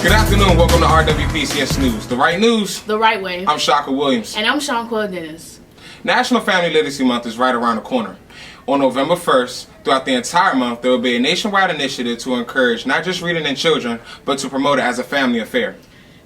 Good afternoon, welcome to Rwpcs News. The right news, the right way. I'm Shaka Williams. And I'm Sean Claude Dennis. National Family Literacy Month is right around the corner. On November 1st, throughout the entire month, there will be a nationwide initiative to encourage not just reading in children, but to promote it as a family affair.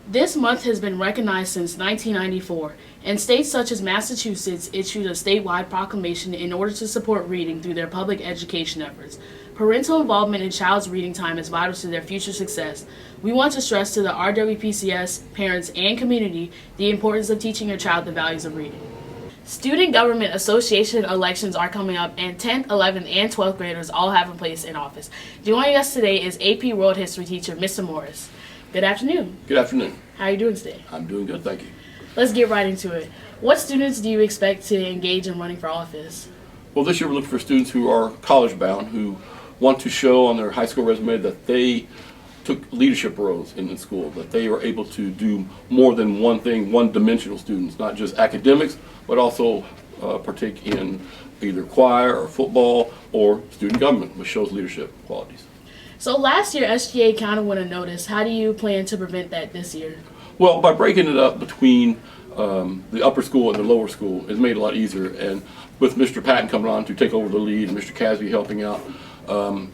This month has been recognized since 1994, and states such as Massachusetts issued a statewide proclamation in order to support reading through their public education efforts. Parental involvement in child's reading time is vital to their future success. We want to stress to the Rwpcs, parents, and community the importance of teaching your child the values of reading. Student Government Association elections are coming up, and 10th, 11th, and 12th graders all have a place in office. Joining us today is AP World History teacher, Mr. Morris. Good afternoon. Good afternoon. How are you doing today? I'm doing good, thank you. Let's get right into it. What students do you expect to engage in running for office? Well, this year we're looking for students who are college-bound, who want to show on their high school resume that they took leadership roles in school, that they were able to do more than one thing, one-dimensional students, not just academics, but also partake in either choir or football or student government, which shows leadership qualities. So last year, SGA kind of went unnoticed. How do you plan to prevent that this year? Well, by breaking it up between the upper school and the lower school, it's made it a lot easier. And with Mr. Patton coming on to take over the lead and Mr. Casby helping out,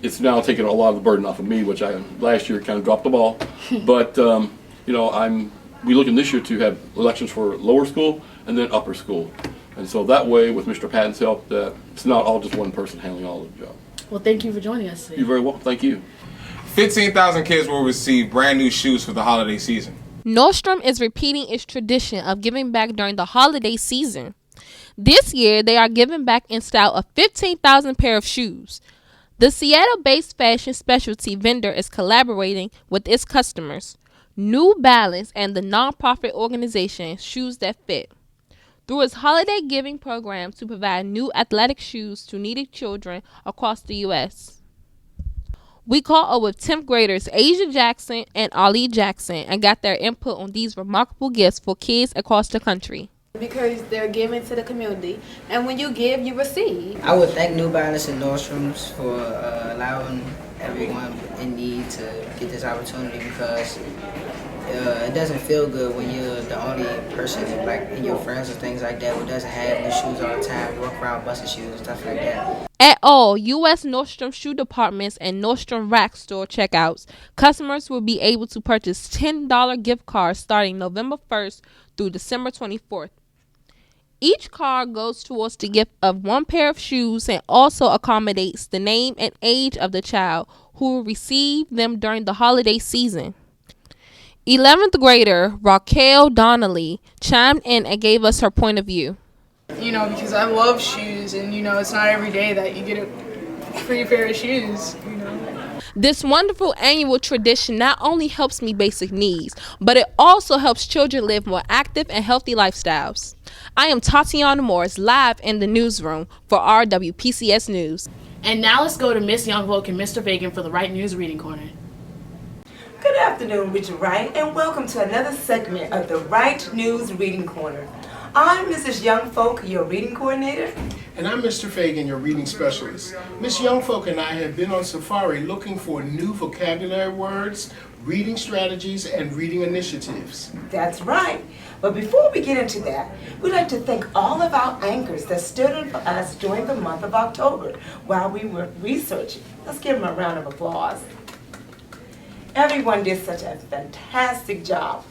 it's now taking a lot of the burden off of me, which I last year kind of dropped the ball. But you know, we looking this year to have elections for lower school and then upper school, and so that way, with Mr. Patton's help, that it's not all just one person handling all of the job. Well, thank you for joining us today. You're very welcome. Thank you. 15,000 kids will receive brand new shoes for the holiday season. Nordstrom is repeating its tradition of giving back during the holiday season. This year, they are giving back in style of 15,000 pair of shoes. The Seattle-based fashion specialty vendor is collaborating with its customers, New Balance, and the nonprofit organization Shoes That Fit, through its holiday giving program to provide new athletic shoes to needy children across the U.S. We caught up with 10th graders Asia Jackson and Ali Jackson and got their input on these remarkable gifts for kids across the country. Because they're giving to the community, and when you give, you receive. I would thank New Balance and Nordstroms for allowing everyone in need to get this opportunity, because it doesn't feel good when you're the only person, like in your friends or things like that, who doesn't have new shoes all the time, walk around busting shoes and stuff like that. At all U.S. Nordstrom shoe departments and Nordstrom Rack store checkouts, customers will be able to purchase $10 gift cards starting November 1st through December 24th. Each card goes towards the gift of one pair of shoes and also accommodates the name and age of the child who will receive them during the holiday season. 11th grader Raquel Donnelly chimed in and gave us her point of view. You know, because I love shoes, and you know, it's not every day that you get a free pair of shoes, you know. This wonderful annual tradition not only helps meet basic needs, but it also helps children live more active and healthy lifestyles. I am Tatiana Morris, live in the newsroom for Rwpcs News. And now let's go to Miss Youngfolk and Mr. Fagan for the Right News Reading Corner. Good afternoon, Richard Wright, and welcome to another segment of the Right News Reading Corner. I'm Mrs. Youngfolk, your reading coordinator. And I'm Mr. Fagan, your reading specialist. Miss Youngfolk and I have been on safari looking for new vocabulary words, reading strategies, and reading initiatives. That's right. But before we get into that, we'd like to thank all of our anchors that stood in for us during the month of October while we were researching. Let's give them a round of applause. Everyone did such a fantastic job.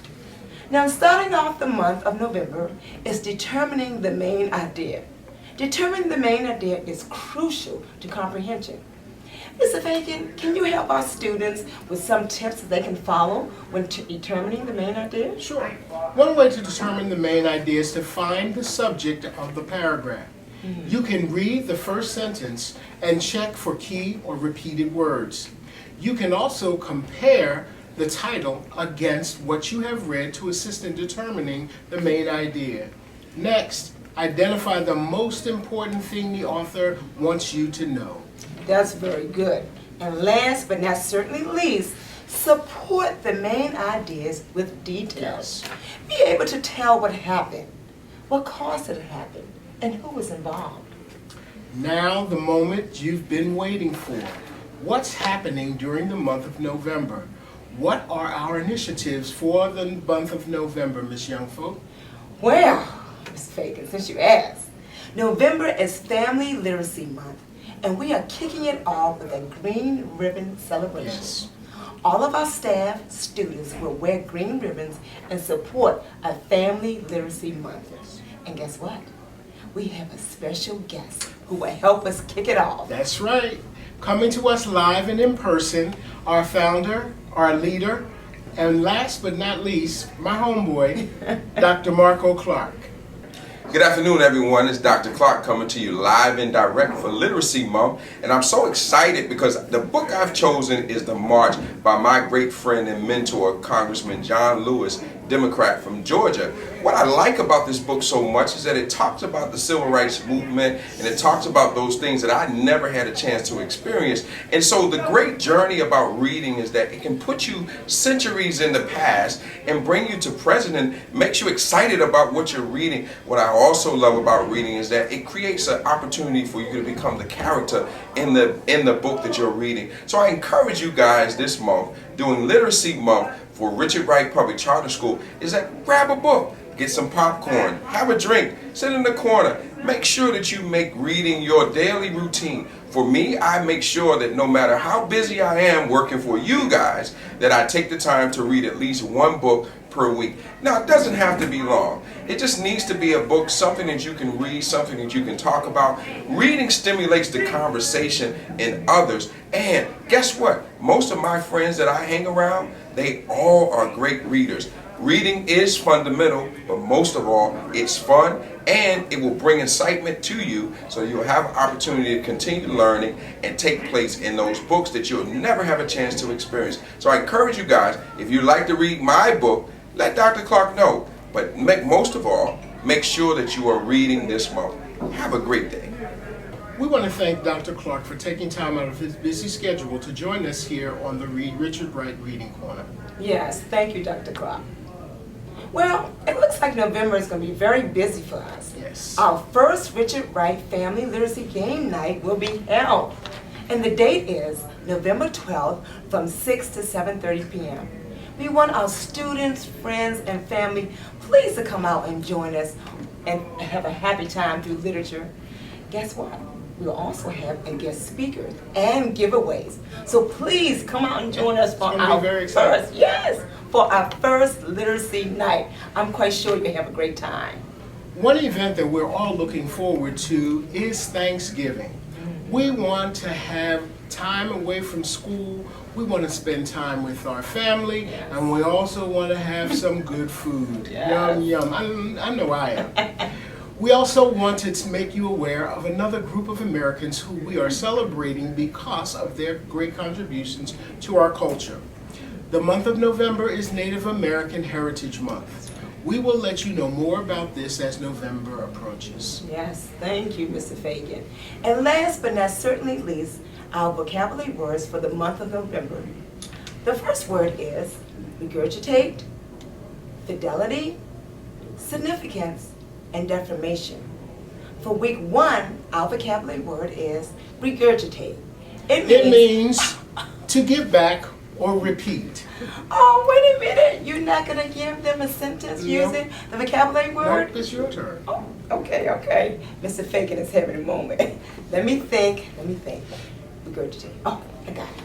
Now, starting off the month of November is determining the main idea. Determining the main idea is crucial to comprehension. Mr. Fagan, can you help our students with some tips that they can follow when determining the main idea? Sure. One way to determine the main idea is to find the subject of the paragraph. You can read the first sentence and check for key or repeated words. You can also compare the title against what you have read to assist in determining the main idea. Next, identify the most important thing the author wants you to know. That's very good. And last but not certainly least, support the main ideas with details. Be able to tell what happened, what caused it to happen, and who was involved. Now the moment you've been waiting for. What's happening during the month of November? What are our initiatives for the month of November, Miss Youngfolk? Well, Ms. Fagan, since you asked, November is Family Literacy Month, and we are kicking it off with a green ribbon celebration. Yes. All of our staff, students will wear green ribbons and support a Family Literacy Month. And guess what? We have a special guest who will help us kick it off. That's right. Coming to us live and in person, our founder, our leader, and last but not least, my homeboy, Dr. Marco Clark. Good afternoon, everyone. It's Dr. Clark coming to you live and direct for Literacy Month. And I'm so excited because the book I've chosen is The March by my great friend and mentor, Congressman John Lewis, Democrat from Georgia. What I like about this book so much is that it talks about the civil rights movement and it talks about those things that I never had a chance to experience. And so the great journey about reading is that it can put you centuries in the past and bring you to present and makes you excited about what you're reading. What I also love about reading is that it creates an opportunity for you to become the character in the book that you're reading. So I encourage you guys this month, during Literacy Month for Richard Wright Public Charter School, is that grab a book, get some popcorn, have a drink, sit in the corner. Make sure that you make reading your daily routine. For me, I make sure that no matter how busy I am working for you guys, that I take the time to read at least one book per week. Now, it doesn't have to be long. It just needs to be a book, something that you can read, something that you can talk about. Reading stimulates the conversation in others. And guess what? Most of my friends that I hang around, they all are great readers. Reading is fundamental, but most of all, it's fun and it will bring excitement to you, so you'll have an opportunity to continue learning and take place in those books that you'll never have a chance to experience. So I encourage you guys, if you'd like to read my book, let Dr. Clark know. But most of all, make sure that you are reading this month. Have a great day. We want to thank Dr. Clark for taking time out of his busy schedule to join us here on the Richard Wright Reading Corner. Yes, thank you, Dr. Clark. Well, it looks like November is going to be very busy for us. Yes. Our first Richard Wright Family Literacy Game Night will be held. And the date is November 12th from 6 to 7:30 p.m. We want our students, friends, and family please to come out and join us and have a happy time through literature. Guess what? We'll also have a guest speaker and giveaways. So please come out and join us for our for our first literacy night. I'm quite sure you'll have a great time. One event that we're all looking forward to is Thanksgiving. We want to have time away from school. We want to spend time with our family, and we also want to have some good food. Yum, yum. I know I am. We also wanted to make you aware of another group of Americans who we are celebrating because of their great contributions to our culture. The month of November is Native American Heritage Month. We will let you know more about this as November approaches. Yes, thank you, Mr. Fagan. And last but not certainly least, our vocabulary words for the month of November. The first word is regurgitate, fidelity, significance, and defamation. For week 1, our vocabulary word is regurgitate. It means to give back or repeat. Oh, wait a minute. You're not going to give them a sentence using the vocabulary word? Nope, it's your turn. Oh, okay. Mr. Fagan is having a moment. Let me think. Regurgitate. Oh, I got it.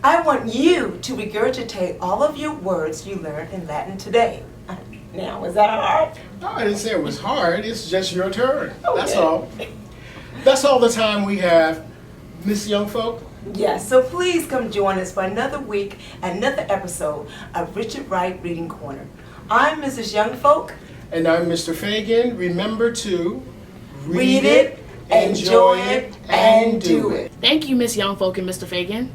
I want you to regurgitate all of your words you learned in Latin today. Now, was that hard? No, I didn't say it was hard. It's just your turn. Okay. That's all. That's all the time we have, Miss Youngfolk. Yes, so please come join us for another week, another episode of Richard Wright Reading Corner. I'm Mrs. Youngfolk. And I'm Mr. Fagan. Remember to read it, enjoy it, and do it. Thank you, Miss Youngfolk and Mr. Fagan.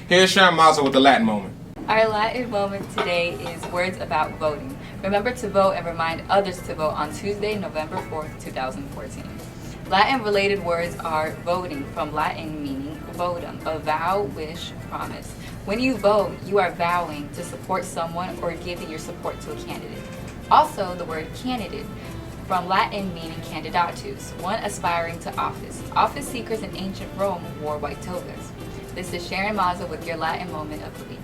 Here's Sean Mazel with the Latin moment. Our Latin moment today is words about voting. Remember to vote and remind others to vote on Tuesday, November 4th, 2014. Latin-related words are voting, from Latin meaning votum, a vow, wish, promise. When you vote, you are vowing to support someone or giving your support to a candidate. Also, the word candidate, from Latin meaning candidatus, one aspiring to office. Office seekers in ancient Rome wore white togas. This is Sharon Mazza with your Latin moment of the week.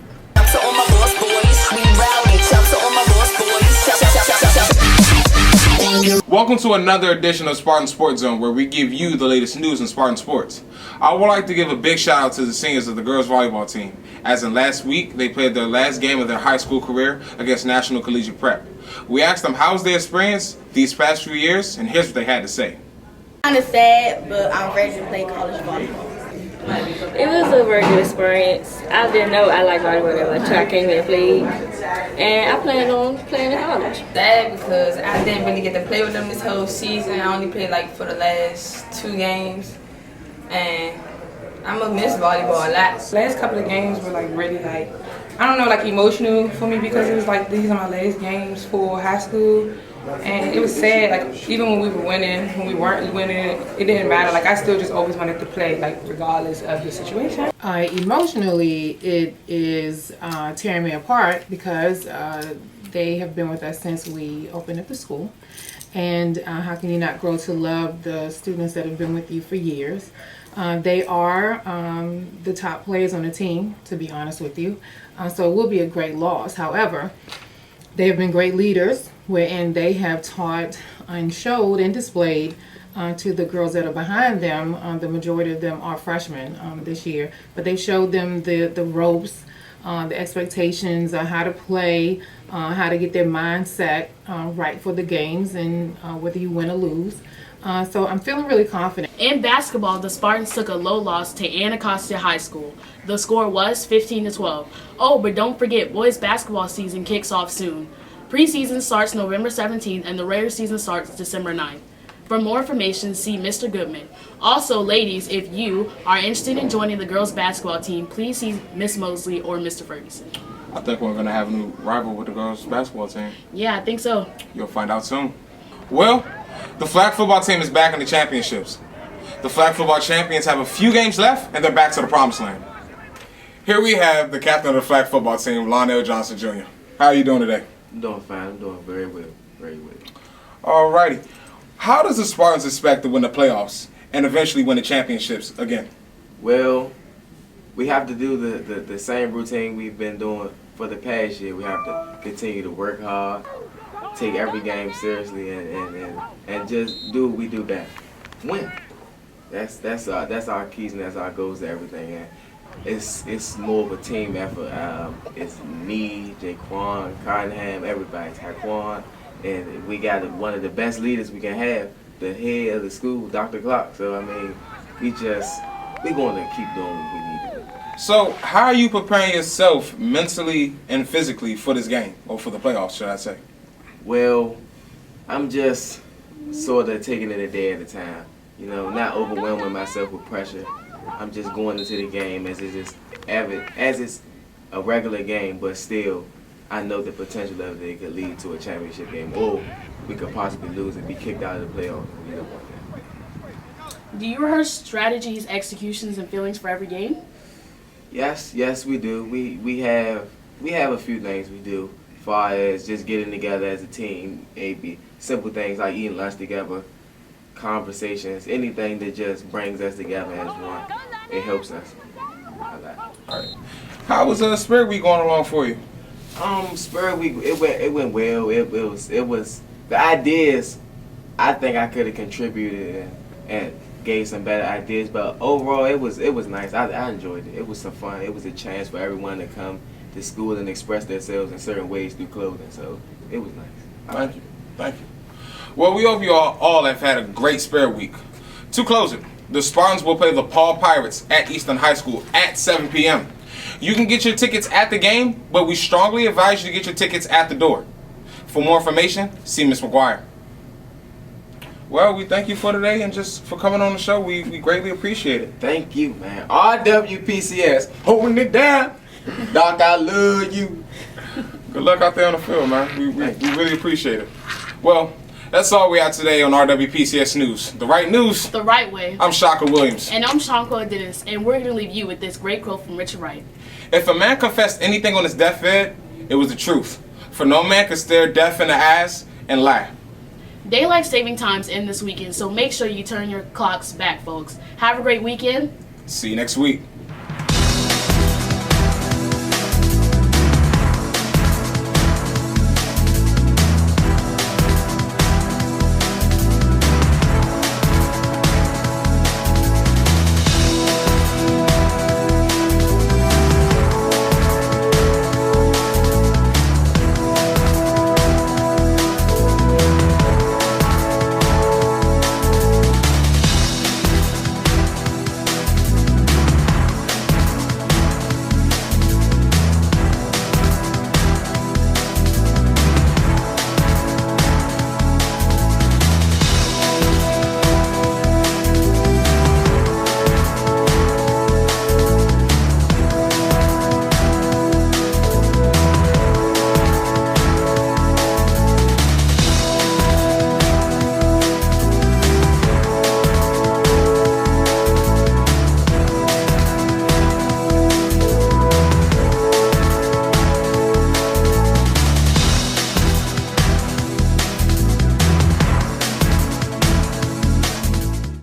boss boys. We rowdy, shout to all my boss boys. Shout, shout, shout, shout, shout. Welcome to another edition of Spartan Sports Zone, where we give you the latest news in Spartan sports. I would like to give a big shout out to the seniors of the girls volleyball team, as in last week they played their last game of their high school career against National Collegiate Prep. We asked them how's their experience these past few years, and here's what they had to say. Kind of sad, but I'm ready to play college volleyball. It was a very good experience. I didn't know I liked volleyball until I came here and played, and I plan on playing in college. Sad because I didn't really get to play with them this whole season. I only played like for the last 2 games, and I'm gonna miss volleyball a lot. The last couple of games were like really like, I don't know, like emotional for me because it was like these are my last games for high school. And it was sad, like even when we were winning, when we weren't winning, it didn't matter. Like I still just always wanted to play, like regardless of the situation. Emotionally, it is tearing me apart because they have been with us since we opened up the school. And how can you not grow to love the students that have been with you for years? They are the top players on the team, to be honest with you. So it will be a great loss. However, they have been great leaders, wherein they have taught and showed and displayed to the girls that are behind them. The majority of them are freshmen this year, but they showed them the ropes, the expectations, how to play, how to get their mindset right for the games, and whether you win or lose. So I'm feeling really confident. In basketball, the Spartans took a low loss to Anacostia High School. The score was 15-12. Oh, but don't forget, boys basketball season kicks off soon. Preseason starts November 17th and the regular season starts December 9th. For more information, see Mr. Goodman. Also, ladies, if you are interested in joining the girls basketball team, please see Miss Mosley or Mr. Ferguson. I think we're going to have a new rival with the girls basketball team. Yeah, I think so. You'll find out soon. Well, the flag football team is back in the championships. The flag football champions have a few games left and they're back to the promised land. Here we have the captain of the flag football team, Lionel Johnson Jr. How are you doing today? I'm doing fine. I'm doing very well. Very well. Alrighty. How does the Spartans expect to win the playoffs and eventually win the championships again? Well, we have to do the same routine we've been doing for the past year. We have to continue to work hard, take every game seriously, and just do what we do best. Win. That's our keys and that's our goals to everything. And it's more of a team effort. It's me, Jaquan, Cottenham, everybody, Taquan, and we got one of the best leaders we can have, the head of the school, Dr. Clark. So I mean, we're going to keep doing what we need to do. So how are you preparing yourself mentally and physically for this game, or for the playoffs, should I say? Well, I'm just sort of taking it a day at a time. You know, not overwhelming myself with pressure. I'm just going into the game as it's a regular game, but still, I know the potential of it could lead to a championship game, or we could possibly lose and be kicked out of the playoffs. You know. Do you rehearse strategies, executions, and feelings for every game? Yes, we do. We have a few things we do, as far as just getting together as a team, maybe simple things like eating lunch together, conversations, anything that just brings us together as one. It helps us a lot. All right. How was Spirit Week going along for you? Spirit Week, it went well. It was the ideas. I think I could have contributed and gave some better ideas, but overall it was nice. I enjoyed it. It was some fun. It was a chance for everyone to come to school and express themselves in certain ways through clothing. So it was nice. Thank you. Well, we hope you all have had a great Spirit Week. To close it, the Spartans will play the Paul Pirates at Easton High School at 7 p.m. You can get your tickets at the game, but we strongly advise you to get your tickets at the door. For more information, see Ms. McGuire. Well, we thank you for today and just for coming on the show. We greatly appreciate it. Thank you, man. Rwpcs, holding it down. Doc, I love you. Good luck out there on the field, man. We really appreciate it. Well, that's all we have today on RWPCS News. The right news. The right way. I'm Shaka Williams. And I'm Shankar Dennis, and we're going to leave you with this great quote from Richard Wright. If a man confessed anything on his deathbed, it was the truth. For no man could stare death in the eyes and lie. Daylight saving times end this weekend, so make sure you turn your clocks back, folks. Have a great weekend. See you next week.